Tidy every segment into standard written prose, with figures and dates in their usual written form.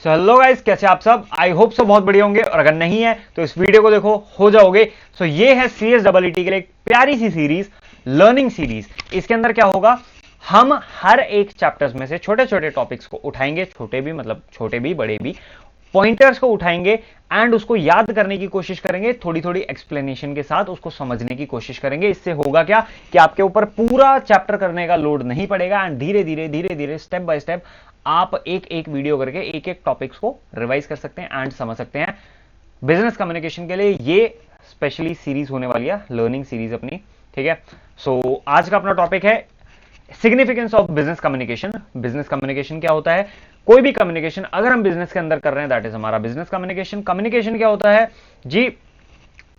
So hello guys, कैसे आप सब? आई होप सो बहुत बढ़िया होंगे, और अगर नहीं है तो इस वीडियो को देखो, हो जाओगे। सो ये है CSEE के लिए एक प्यारी सी सीरीज, लर्निंग सीरीज। इसके अंदर क्या होगा, हम हर एक चैप्टर्स में से छोटे छोटे टॉपिक्स को उठाएंगे, छोटे भी मतलब छोटे भी बड़े भी पॉइंटर्स को उठाएंगे एंड उसको याद करने की कोशिश करेंगे, थोड़ी थोड़ी एक्सप्लेनेशन के साथ उसको समझने की कोशिश करेंगे। इससे होगा क्या कि आपके ऊपर पूरा चैप्टर करने का लोड नहीं पड़ेगा एंड धीरे धीरे स्टेप बाय स्टेप आप एक एक वीडियो करके एक एक टॉपिक्स को रिवाइज कर सकते हैं एंड समझ सकते हैं। बिजनेस कम्युनिकेशन के लिए ये स्पेशली सीरीज होने वाली है, लर्निंग सीरीज अपनी। ठीक है, सो आज का अपना टॉपिक है significance of business communication. Business communication क्या होता है? कोई भी कम्युनिकेशन अगर हम बिजनेस के अंदर कर रहे हैं, दैट इज हमारा बिजनेस कम्युनिकेशन। कम्युनिकेशन क्या होता है जी?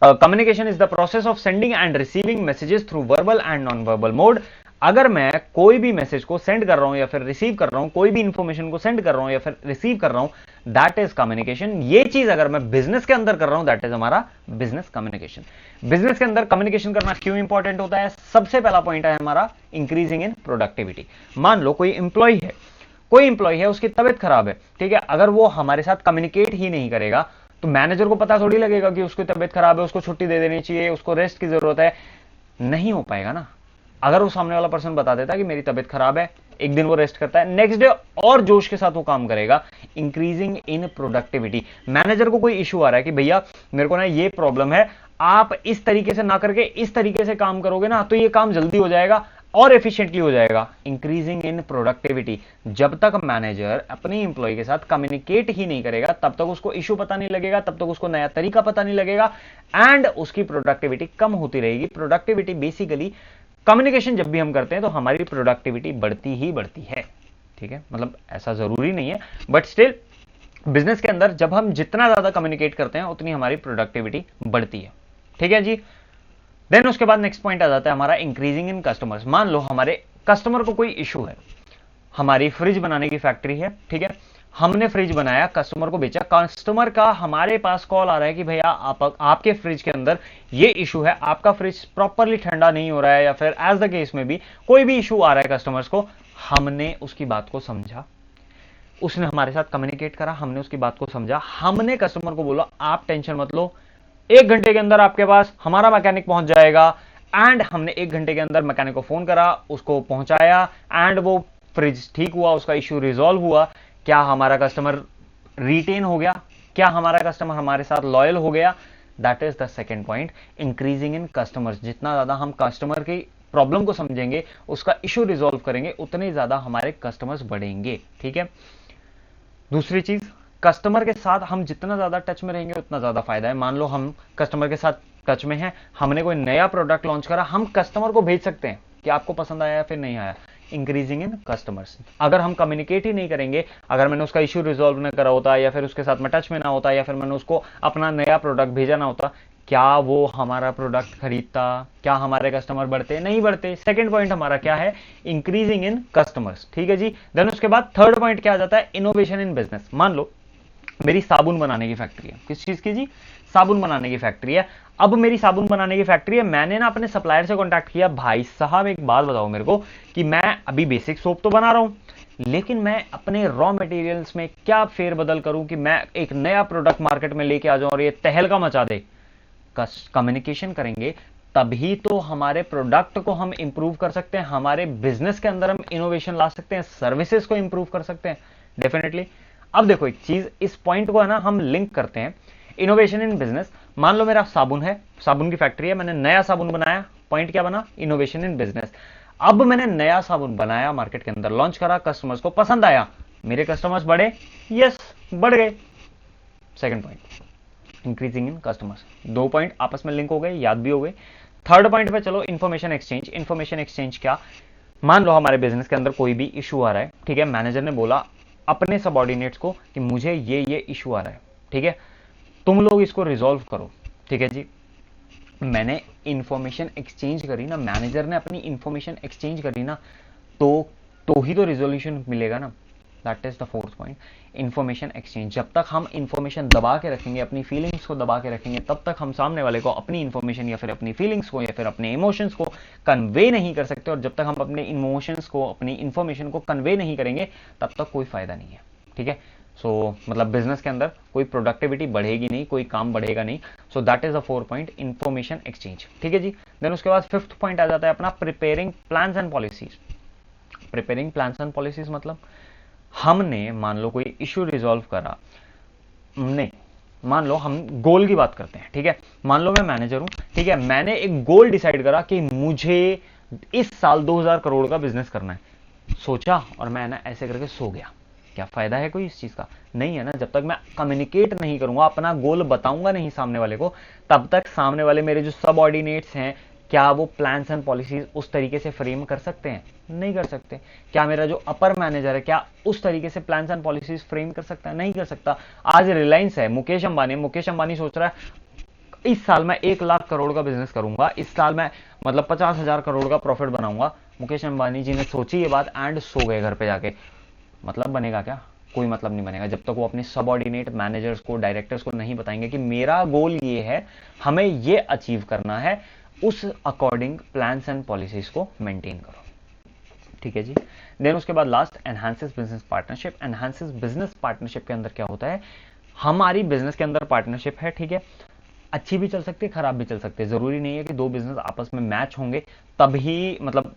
Communication is the process of sending and receiving messages through verbal and non verbal mode. अगर मैं कोई भी मैसेज को सेंड कर रहा हूं या फिर रिसीव कर रहा हूं, कोई भी इंफॉर्मेशन को सेंड कर रहा हूं या फिर रिसीव कर रहा हूं, दैट इज कम्युनिकेशन। ये चीज अगर मैं बिजनेस के अंदर कर रहा हूं, दैट इज हमारा बिजनेस कम्युनिकेशन। बिजनेस के अंदर कम्युनिकेशन करना क्यों इंपॉर्टेंट होता है? सबसे पहला पॉइंट है हमारा इंक्रीजिंग इन प्रोडक्टिविटी। मान लो कोई इंप्लॉय है, उसकी तबियत खराब है, ठीक है। अगर वो हमारे साथ कम्युनिकेट ही नहीं करेगा तो मैनेजर को पता थोड़ी लगेगा कि उसकी तबियत खराब है, उसको छुट्टी दे देनी चाहिए, उसको रेस्ट की जरूरत है। नहीं हो पाएगा ना। अगर वो सामने वाला पर्सन बता देता कि मेरी तबियत खराब है, एक दिन वो रेस्ट करता है, नेक्स्ट डे और जोश के साथ वो काम करेगा। Increasing in productivity. मैनेजर को कोई इशू आ रहा है कि भैया मेरे को ना ये प्रॉब्लम है, आप इस तरीके से ना करके इस तरीके से काम करोगे ना तो ये काम जल्दी हो जाएगा और एफिशिएंटली हो जाएगा। Increasing in productivity. जब तक मैनेजर अपनी इंप्लॉय के साथ कम्युनिकेट ही नहीं करेगा, तब तक उसको इशू पता नहीं लगेगा, तब तक उसको नया तरीका पता नहीं लगेगा एंड उसकी प्रोडक्टिविटी कम होती रहेगी। प्रोडक्टिविटी बेसिकली, कम्युनिकेशन जब भी हम करते हैं तो हमारी प्रोडक्टिविटी बढ़ती ही बढ़ती है। ठीक है, मतलब ऐसा जरूरी नहीं है, बट स्टिल बिजनेस के अंदर जब हम जितना ज्यादा कम्युनिकेट करते हैं उतनी हमारी प्रोडक्टिविटी बढ़ती है। ठीक है जी। देन उसके बाद नेक्स्ट पॉइंट आ जाता है हमारा इंक्रीजिंग इन कस्टमर्स। मान लो हमारे कस्टमर को कोई इशू है, हमारी फ्रिज बनाने की फैक्ट्री है, ठीक है। हमने फ्रिज बनाया, कस्टमर को बेचा, कस्टमर का हमारे पास कॉल आ रहा है कि भैया आपके फ्रिज के अंदर ये इशू है, आपका फ्रिज प्रॉपरली ठंडा नहीं हो रहा है, या फिर एज द केस में भी कोई भी इशू आ रहा है कस्टमर्स को। हमने उसकी बात को समझा, उसने हमारे साथ कम्युनिकेट करा, हमने उसकी बात को समझा, हमने कस्टमर को बोला आप टेंशन मत लो, 1 घंटे के अंदर आपके पास हमारा मैकेनिक पहुंच जाएगा। एंड हमने 1 घंटे के अंदर मैकेनिक को फोन करा, उसको पहुंचाया एंड वो फ्रिज ठीक हुआ, उसका इश्यू रिजॉल्व हुआ। क्या हमारा कस्टमर रिटेन हो गया? क्या हमारा कस्टमर हमारे साथ लॉयल हो गया? That is the second point, increasing in customers. जितना ज्यादा हम कस्टमर की प्रॉब्लम को समझेंगे, उसका इश्यू रिजॉल्व करेंगे, उतने ज्यादा हमारे कस्टमर्स बढ़ेंगे। ठीक है। दूसरी चीज, कस्टमर के साथ हम जितना ज्यादा टच में रहेंगे उतना ज्यादा फायदा है। मान लो हम कस्टमर के साथ टच में हैं, हमने कोई नया प्रोडक्ट लॉन्च करा, हम कस्टमर को भेज सकते हैं कि आपको पसंद आया या फिर नहीं आया। Increasing in customers. अगर हम कम्युनिकेट ही नहीं करेंगे, अगर मैंने उसका इश्यू रिजॉल्व ना करा होता, या फिर उसके साथ में टच में ना होता, या फिर मैंने उसको अपना नया प्रोडक्ट भेजा ना होता, क्या वो हमारा प्रोडक्ट खरीदता? क्या हमारे कस्टमर बढ़ते? नहीं बढ़ते। सेकंड पॉइंट हमारा क्या है? Increasing in customers. ठीक है जी। देन उसके बाद थर्ड पॉइंट क्या आ जाता है? Innovation in business. मान लो मेरी साबुन बनाने की फैक्ट्री है। किस चीज की जी? साबुन बनाने की फैक्ट्री है। अब मेरी साबुन बनाने की फैक्ट्री है, मैंने ना अपने सप्लायर से कांटेक्ट किया, भाई साहब एक बात बताओ मेरे को कि मैं अभी बेसिक सोप तो बना रहा हूं, लेकिन मैं अपने रॉ मटेरियल्स में क्या फेरबदल करूं कि मैं एक नया प्रोडक्ट मार्केट में लेके आ जाऊं और ये तहलका मचा दे। कम्युनिकेशन करेंगे तभी तो हमारे प्रोडक्ट को हम इंप्रूव कर सकते हैं, हमारे बिजनेस के अंदर हम इनोवेशन ला सकते हैं, सर्विसेज को इंप्रूव कर सकते हैं डेफिनेटली। अब देखो एक चीज, इस पॉइंट को है ना हम लिंक करते हैं, इनोवेशन इन बिजनेस। मान लो मेरा साबुन है, साबुन की फैक्ट्री है, मैंने नया साबुन बनाया, पॉइंट क्या बना? Innovation in business. अब मैंने नया साबुन बनाया, मार्केट के अंदर लॉन्च करा, कस्टमर्स को पसंद आया, मेरे कस्टमर्स बढ़े? यस, बढ़ गए। Second point, increasing in customers. 2 point आपस में लिंक हो गए, याद भी हो गए। थर्ड पॉइंट पे चलो, इंफॉर्मेशन एक्सचेंज। इंफॉर्मेशन एक्सचेंज क्या? मान लो हमारे बिजनेस के अंदर कोई भी इशू आ रहा है, ठीक है, मैनेजर ने बोला अपने सबऑर्डिनेट्स को कि मुझे ये इशू आ रहा है, ठीक है, तुम लोग इसको रिजॉल्व करो। ठीक है जी। मैंने इंफॉर्मेशन एक्सचेंज करी ना, मैनेजर ने अपनी इंफॉर्मेशन एक्सचेंज करी ना, तो ही तो रिजोल्यूशन मिलेगा ना। That is the fourth point, information exchange. जब तक हम इंफॉर्मेशन दबा के रखेंगे, अपनी फीलिंग्स को दबा के रखेंगे, तब तक हम सामने वाले को अपनी इंफॉर्मेशन या फिर अपनी फीलिंग्स को या फिर अपने इमोशंस को कन्वे नहीं कर सकते। और जब तक हम अपने इमोशंस को, अपनी इंफॉर्मेशन को कन्वे नहीं करेंगे, तब तक कोई फायदा नहीं है। ठीक है। सो मतलब बिजनेस के अंदर कोई प्रोडक्टिविटी बढ़ेगी नहीं, कोई काम बढ़ेगा नहीं। So that is the 4 point, information exchange. ठीक है जी। देन उसके बाद 5th पॉइंट आ जाता है अपना preparing plans and policies. Preparing plans and policies मतलब हमने मान लो कोई इश्यू रिजॉल्व करा, नहीं मान लो हम गोल की बात करते हैं, ठीक है। मान लो मैं मैनेजर हूं, ठीक है, मैंने एक गोल डिसाइड करा कि मुझे इस साल 2000 करोड़ का बिजनेस करना है। सोचा और मैं ना ऐसे करके सो गया, क्या फायदा है कोई इस चीज का? नहीं है ना। जब तक मैं कम्युनिकेट नहीं करूंगा, अपना गोल बताऊंगा नहीं सामने वाले को, तब तक सामने वाले मेरे जो सबऑर्डिनेट्स हैं, क्या वो प्लान्स एंड पॉलिसीज उस तरीके से फ्रेम कर सकते हैं? नहीं कर सकते। क्या मेरा जो अपर मैनेजर है, क्या उस तरीके से प्लान्स एंड पॉलिसीज फ्रेम कर सकता है? नहीं कर सकता। आज रिलायंस है, मुकेश अंबानी सोच रहा है इस साल मैं 1 लाख करोड़ का बिजनेस करूंगा, इस साल मैं मतलब 50,000 करोड़ का प्रॉफिट बनाऊंगा। मुकेश अंबानी जी ने सोची ये बात एंड सो गए घर पे जाके। मतलब बनेगा क्या? कोई मतलब नहीं बनेगा जब तक वो अपने सबऑर्डिनेट मैनेजर्स को, डायरेक्टर्स को नहीं बताएंगे कि मेरा गोल ये है, हमें ये अचीव करना है, उस अकॉर्डिंग प्लान्स एंड पॉलिसीज को मेंटेन करो। ठीक है जी। देन उसके बाद last, enhances business partnership. Enhances business partnership के अंदर क्या होता है, हमारी बिजनेस के अंदर पार्टनरशिप है, ठीक है, अच्छी भी चल सकती है, खराब भी चल सकती है। जरूरी नहीं है कि दो बिजनेस आपस में मैच होंगे तभी, मतलब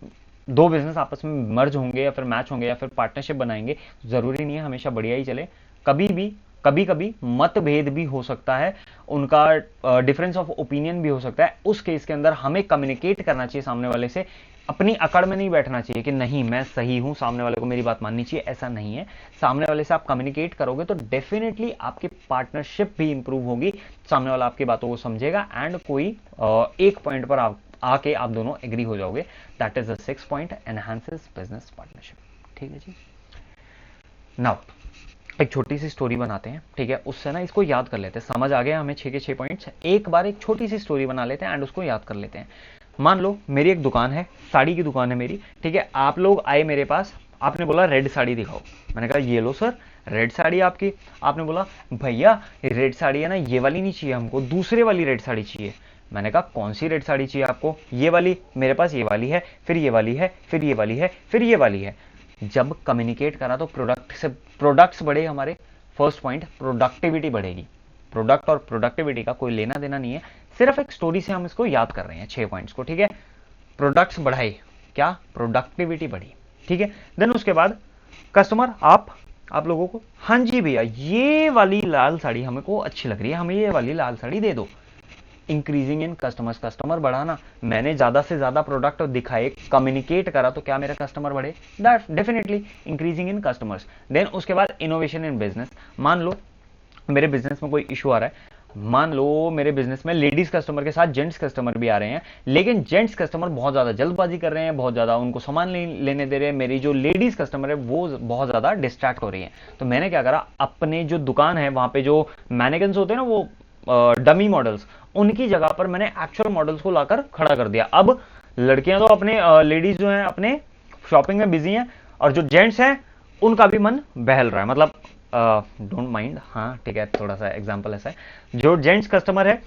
दो बिजनेस आपस में मर्ज होंगे या फिर मैच होंगे या फिर पार्टनरशिप बनाएंगे, जरूरी नहीं है हमेशा बढ़िया ही चले। कभी कभी मतभेद भी हो सकता है, उनका डिफरेंस ऑफ ओपिनियन भी हो सकता है। उस केस के अंदर हमें कम्युनिकेट करना चाहिए सामने वाले से, अपनी अकड़ में नहीं बैठना चाहिए कि नहीं मैं सही हूं, सामने वाले को मेरी बात माननी चाहिए, ऐसा नहीं है। सामने वाले से आप कम्युनिकेट करोगे तो डेफिनेटली आपकी पार्टनरशिप भी इंप्रूव होगी, सामने वाला आपकी बातों को समझेगा एंड कोई एक पॉइंट पर आके आप दोनों एग्री हो जाओगे। That is the 6th point, enhances business partnership. ठीक है जी। नाउ एक छोटी सी स्टोरी बनाते हैं, ठीक है, उससे ना इसको याद कर लेते हैं। समझ आ गया हमें 6 के 6 पॉइंट्स। एक बार एक छोटी सी स्टोरी बना लेते हैं एंड उसको याद कर लेते हैं। मान लो मेरी एक दुकान है, साड़ी की दुकान है मेरी, ठीक है। आप लोग आए मेरे पास, आपने बोला रेड साड़ी दिखाओ। मैंने कहा ये लो सर, रेड साड़ी आपकी। आपने बोला भैया रेड साड़ी है ना, ये वाली नहीं चाहिए हमको, दूसरे वाली रेड साड़ी चाहिए। मैंने कहा कौन सी रेड साड़ी चाहिए आपको? ये वाली। मेरे पास ये वाली है, फिर ये वाली है, फिर ये वाली है, फिर ये वाली है। जब कम्युनिकेट करा तो प्रोडक्ट्स बढ़े हमारे। फर्स्ट पॉइंट, प्रोडक्टिविटी बढ़ेगी। प्रोडक्ट और प्रोडक्टिविटी का कोई लेना देना नहीं है, सिर्फ एक स्टोरी से हम इसको याद कर रहे हैं 6 पॉइंट्स को, ठीक है। प्रोडक्ट्स बढ़ाए, क्या? प्रोडक्टिविटी बढ़ी, ठीक है। देन उसके बाद कस्टमर, आप लोगों को, हाँ जी भैया ये वाली लाल साड़ी हमको अच्छी लग रही है, हमें ये वाली लाल साड़ी दे दो। इंक्रीजिंग इन कस्टमर्स, कस्टमर बढ़ाना। मैंने ज्यादा से ज्यादा प्रोडक्ट दिखाए, कम्युनिकेट करा, तो क्या मेरा कस्टमर बढ़े? That definitely increasing in customers. Then उसके बाद इनोवेशन इन बिजनेस। मान लो मेरे बिजनेस में कोई इशू आ रहा है, मान लो मेरे बिजनेस में लेडीज कस्टमर के साथ जेंट्स कस्टमर भी आ रहे हैं, लेकिन जेंट्स कस्टमर बहुत ज्यादा जल्दबाजी कर रहे हैं, बहुत ज्यादा उनको सामान लेने दे रहे हैं, मेरी जो लेडीज कस्टमर है वो बहुत ज्यादा डिस्ट्रैक्ट हो रही है। तो मैंने क्या करा, अपने जो दुकान है वहां पे जो मैनेगन्स होते हैं ना, वो डमी मॉडल्स, उनकी जगह पर मैंने एक्चुअल मॉडल्स को लाकर खड़ा कर दिया। अब लड़कियां तो अपने लेडीज जो हैं अपने शॉपिंग में बिजी हैं, और जो जेंट्स हैं उनका भी मन बहल रहा है, मतलब डोंट माइंड, हाँ ठीक है, थोड़ा सा एग्जांपल ऐसा है, जो जेंट्स कस्टमर है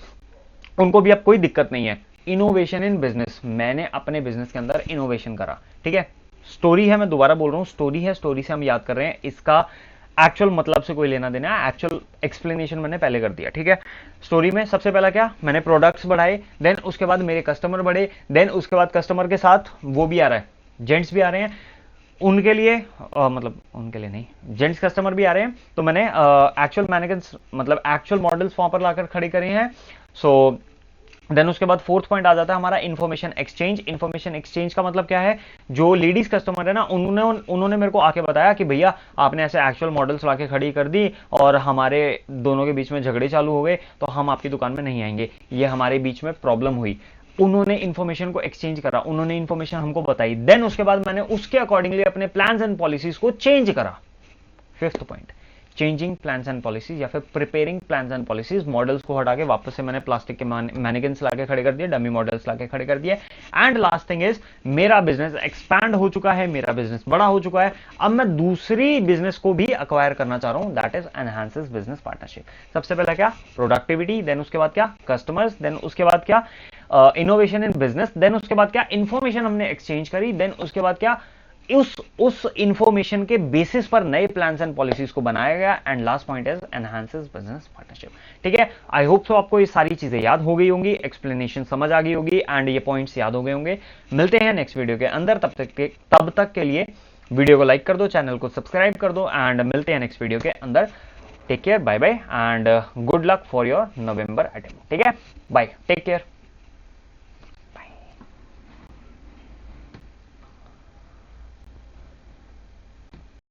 उनको भी अब कोई दिक्कत नहीं है। इनोवेशन इन बिजनेस, मैंने अपने बिजनेस के अंदर इनोवेशन करा, ठीक है। स्टोरी है, मैं दोबारा बोल रहा हूं, स्टोरी है, स्टोरी से हम याद कर रहे हैं, इसका एक्चुअल मतलब से कोई लेना देना है, एक्चुअल एक्सप्लेनेशन मैंने पहले कर दिया, ठीक है। स्टोरी में सबसे पहला क्या, मैंने प्रोडक्ट्स बढ़ाए, देन उसके बाद मेरे कस्टमर बढ़े, देन उसके बाद कस्टमर के साथ वो भी आ रहा है, जेंट्स भी आ रहे हैं, उनके लिए मतलब उनके लिए नहीं, जेंट्स कस्टमर भी आ रहे हैं, तो मैंने एक्चुअल मैनेगन्स मतलब एक्चुअल मॉडल्स वहां पर लाकर खड़े करे हैं। सो देन उसके बाद 4th पॉइंट आ जाता है हमारा इंफॉर्मेशन एक्सचेंज। इंफॉर्मेशन एक्सचेंज का मतलब क्या है, जो लेडीज कस्टमर है ना, उन्होंने मेरे को आके बताया कि भैया आपने ऐसे एक्चुअल मॉडल्स लाके खड़ी कर दी और हमारे दोनों के बीच में झगड़े चालू हो गए, तो हम आपकी दुकान में नहीं आएंगे, ये हमारे बीच में प्रॉब्लम हुई। उन्होंने इंफॉर्मेशन को एक्सचेंज करा, उन्होंने इंफॉर्मेशन हमको बताई, देन उसके बाद मैंने उसके अकॉर्डिंगली अपने प्लान्स एंड पॉलिसीज को चेंज करा। 5th point, changing plans and policies या फिर preparing plans and policies. Models को हटा के वापस से मैंने प्लास्टिक के मैनेगन्स लाके खड़े कर दिए, डमी मॉडल्स लाके खड़े कर दिए। एंड लास्ट थिंग इज, मेरा बिजनेस एक्सपैंड हो चुका है, मेरा बिजनेस बड़ा हो चुका है, अब मैं दूसरी बिजनेस को भी अक्वायर करना चाह रहा हूं, that is enhances business partnership. सबसे पहला क्या, प्रोडक्टिविटी, देन उसके बाद क्या, कस्टमर्स, देन उसके बाद क्या, इनोवेशन इन बिजनेस, देन उसके बाद क्या, इंफॉर्मेशन हमने एक्सचेंज करी, देन उसके बाद क्या, उस इंफॉर्मेशन के बेसिस पर नए प्लान्स एंड पॉलिसीज को बनाया गया। And last point is enhances business partnership. ठीक है, आई होप सो आपको ये सारी चीजें याद हो गई होंगी, एक्सप्लेनेशन समझ आ गई होगी एंड ये पॉइंट्स याद हो गए होंगे। मिलते हैं नेक्स्ट वीडियो के अंदर, तब तक के लिए वीडियो को लाइक कर दो, चैनल को सब्सक्राइब कर दो एंड मिलते हैं नेक्स्ट वीडियो के अंदर। Take care, bye bye and good luck for your November attempt. ठीक है, बाय, टेक केयर।